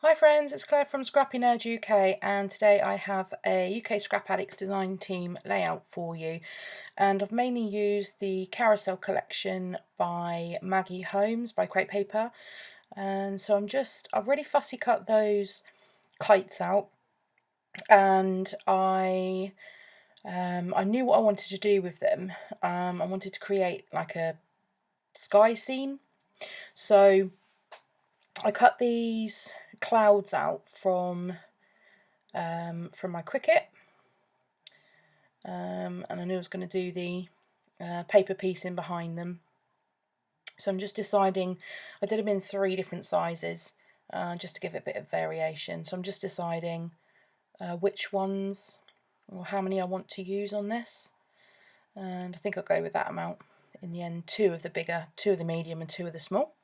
Hi friends, it's Claire from ScrappyNerdUK, and today I have a UK Scrap Addicts design team layout for you. And I've mainly used the Carousel collection by Maggie Holmes by Create Paper. And so I've already fussy cut those kites out, and I knew what I wanted to do with them. I wanted to create like a sky scene. So I cut these clouds out from my Cricut, and I knew I was going to do the paper piece in behind them. So I'm just deciding, I did them in 3 different sizes just to give it a bit of variation. So I'm just deciding which ones or how many I want to use on this, and I think I'll go with that amount in the end. 2 of the bigger, 2 of the medium and 2 of the small.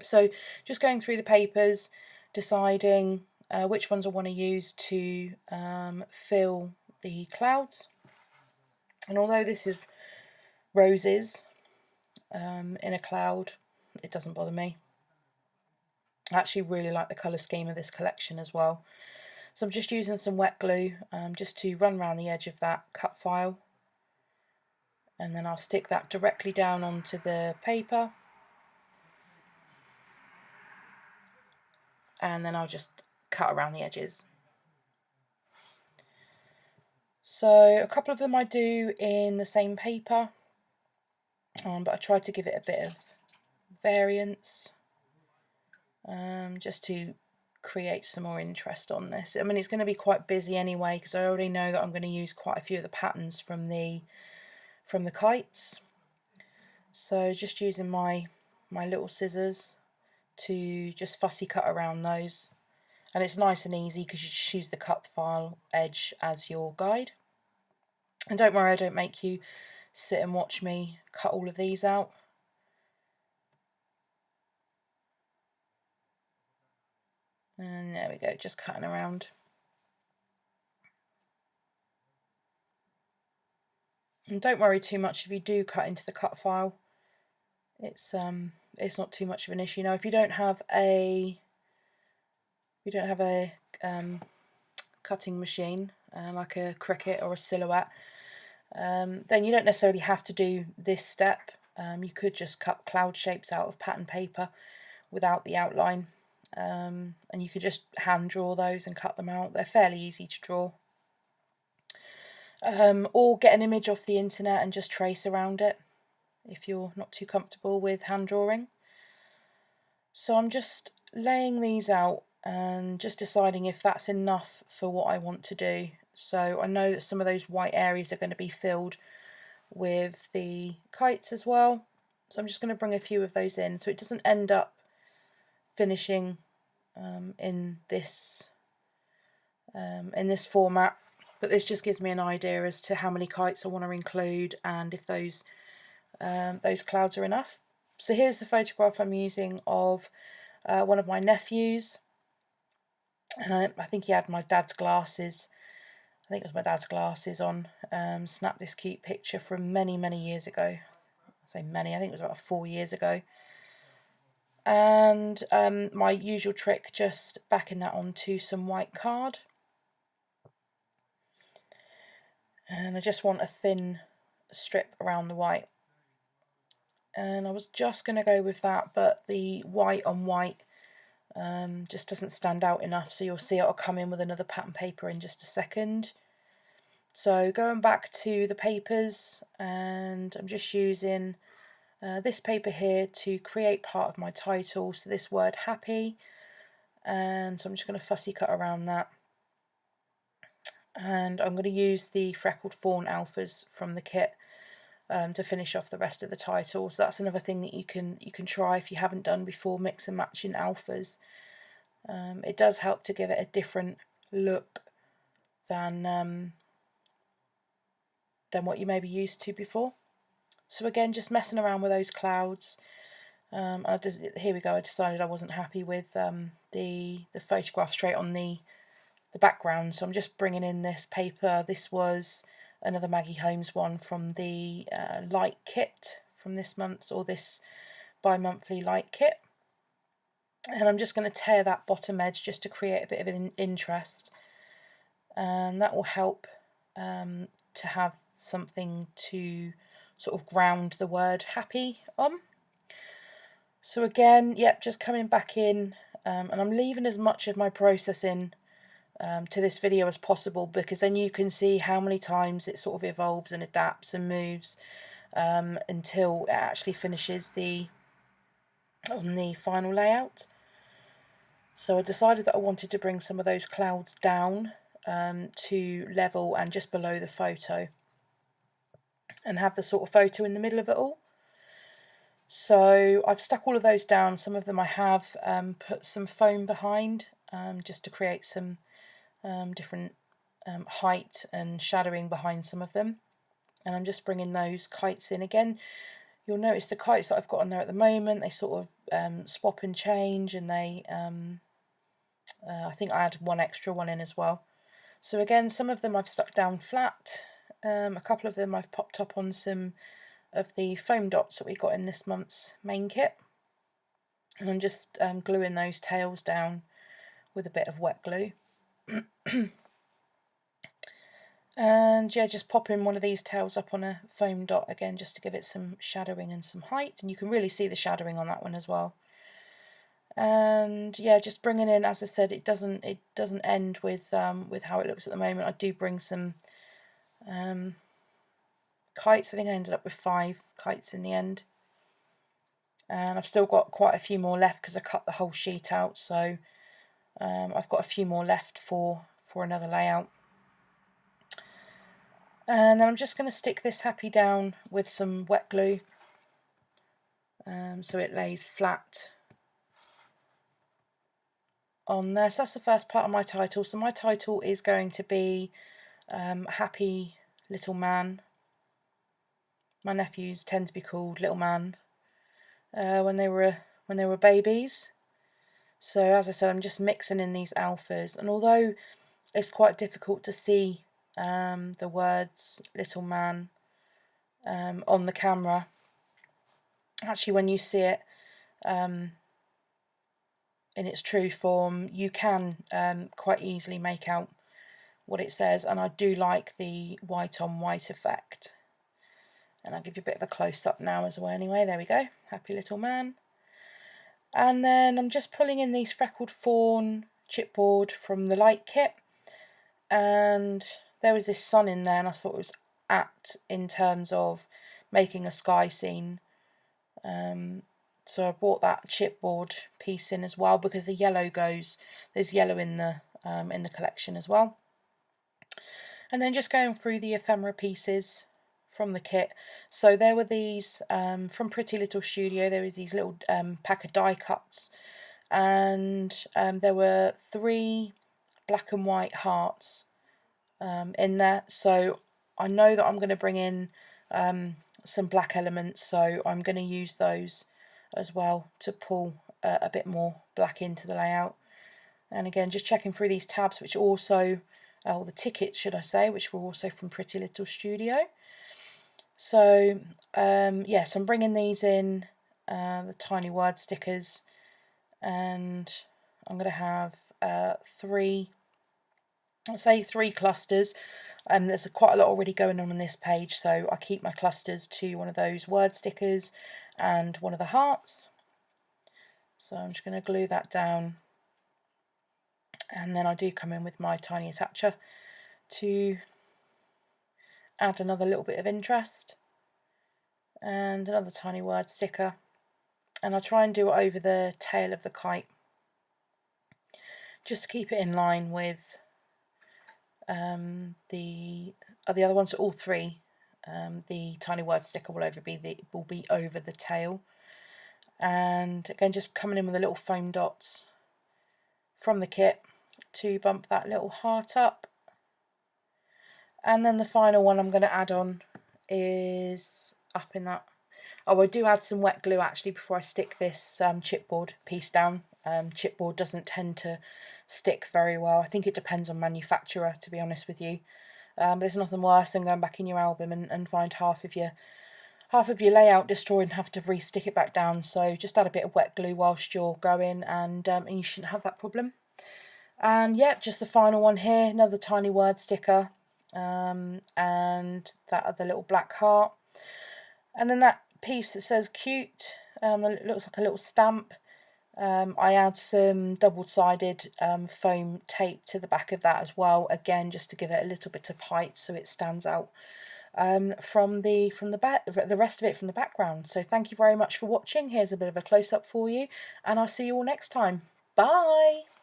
So just going through the papers, deciding which ones I want to use to fill the clouds. And although this is roses in a cloud, it doesn't bother me. I actually really like the colour scheme of this collection as well. So I'm just using some wet glue just to run around the edge of that cut file, and then I'll stick that directly down onto the paper, and then I'll just cut around the edges. So a couple of them I do in the same paper, but I tried to give it a bit of variance just to create some more interest on this. I mean, it's going to be quite busy anyway because I already know that I'm going to use quite a few of the patterns from the kites. So just using my little scissors to just fussy cut around those, and it's nice and easy because you just use the cut file edge as your guide. And don't worry, I don't make you sit and watch me cut all of these out. And there we go, just cutting around. And don't worry too much if you do cut into the cut file. It's not too much of an issue. Now, if you don't have a cutting machine like a Cricut or a Silhouette, then you don't necessarily have to do this step. You could just cut cloud shapes out of pattern paper without the outline, and you could just hand draw those and cut them out. They're fairly easy to draw. Or get an image off the internet and just trace around it if you're not too comfortable with hand drawing. So I'm just laying these out and just deciding if that's enough for what I want to do. So I know that some of those white areas are going to be filled with the kites as well. So I'm just going to bring a few of those in so it doesn't end up finishing in this format. But this just gives me an idea as to how many kites I want to include and if those clouds are enough. So here's the photograph I'm using of one of my nephews, and I think he had my dad's glasses. I think it was my dad's glasses on. Snapped this cute picture from many years ago. I say many, I think it was about 4 years ago. And my usual trick, just backing that onto some white card. And I just want a thin strip around the white. And I was just going to go with that, but the white on white just doesn't stand out enough, so you'll see it'll come in with another pattern paper in just a second. So going back to the papers, and I'm just using this paper here to create part of my title, so this word happy, and so I'm just going to fussy cut around that. And I'm going to use the freckled fawn alphas from the kit to finish off the rest of the title. So that's another thing that you can try if you haven't done before, mix and matching alphas. It does help to give it a different look than what you may be used to before. So again, just messing around with those clouds. Here we go. I decided I wasn't happy with the photograph straight on the background, so I'm just bringing in this paper. This was another Maggie Holmes one from the light kit from this month's, or this bi-monthly light kit. And I'm just going to tear that bottom edge just to create a bit of an interest, and that will help to have something to sort of ground the word happy on. So again, yep, just coming back in, and I'm leaving as much of my process in to this video as possible, because then you can see how many times it sort of evolves and adapts and moves until it actually finishes on the final layout. So I decided that I wanted to bring some of those clouds down to level and just below the photo, and have the sort of photo in the middle of it all. So I've stuck all of those down. Some of them I have put some foam behind just to create some different height and shadowing behind some of them. And I'm just bringing those kites in again. You'll notice the kites that I've got on there at the moment, they sort of swap and change, and they I think I had one extra one in as well. So again, some of them I've stuck down flat, a couple of them I've popped up on some of the foam dots that we got in this month's main kit, and I'm just gluing those tails down with a bit of wet glue. And yeah, just popping one of these tails up on a foam dot again, just to give it some shadowing and some height, and you can really see the shadowing on that one as well. And yeah, just bringing in, as I said, it doesn't end with how it looks at the moment. I do bring some kites. I think I ended up with 5 kites in the end, and I've still got quite a few more left because I cut the whole sheet out. So I've got a few more left for another layout. And then I'm just going to stick this happy down with some wet glue so it lays flat on there. So that's the first part of my title. So my title is going to be Happy Little Man. My nephews tend to be called Little Man when they were babies. So as I said, I'm just mixing in these alphas, and although it's quite difficult to see the words little man on the camera, actually when you see it in its true form, you can quite easily make out what it says. And I do like the white on white effect, and I'll give you a bit of a close-up now as well. Anyway, there we go, Happy Little Man. And then I'm just pulling in these freckled fawn chipboard from the light kit, and there was this sun in there, and I thought it was apt in terms of making a sky scene. So I brought that chipboard piece in as well, because the yellow there's yellow in the collection as well. And then just going through the ephemera pieces from the kit. So there were these from Pretty Little Studio. There was these little pack of die cuts, and there were 3 black and white hearts in there. So I know that I'm going to bring in some black elements, so I'm going to use those as well to pull a bit more black into the layout. And again, just checking through these tabs, which also, the tickets should I say, which were also from Pretty Little Studio. So yes, I'm bringing these in, the tiny word stickers, and I'm going to have 3 clusters. There's quite a lot already going on this page, so I keep my clusters to one of those word stickers and one of the hearts. So I'm just going to glue that down, and then I do come in with my tiny attacher to add another little bit of interest, and another tiny word sticker, and I'll try and do it over the tail of the kite just to keep it in line with the other ones. So all 3, the tiny word sticker will be over the tail. And again, just coming in with the little foam dots from the kit to bump that little heart up. And then the final one I'm going to add on is up in that. Oh, I do add some wet glue actually before I stick this chipboard piece down. Chipboard doesn't tend to stick very well. I think it depends on manufacturer, to be honest with you. There's nothing worse than going back in your album and find half of your half of your layout destroyed and have to re-stick it back down. So just add a bit of wet glue whilst you're going, and you shouldn't have that problem. And yeah, just the final one here, another tiny word sticker, and that other little black heart. And then that piece that says cute, it looks like a little stamp. I add some double-sided foam tape to the back of that as well, again just to give it a little bit of height so it stands out from the rest of it from the background. So thank you very much for watching. Here's a bit of a close-up for you, and I'll see you all next time. Bye.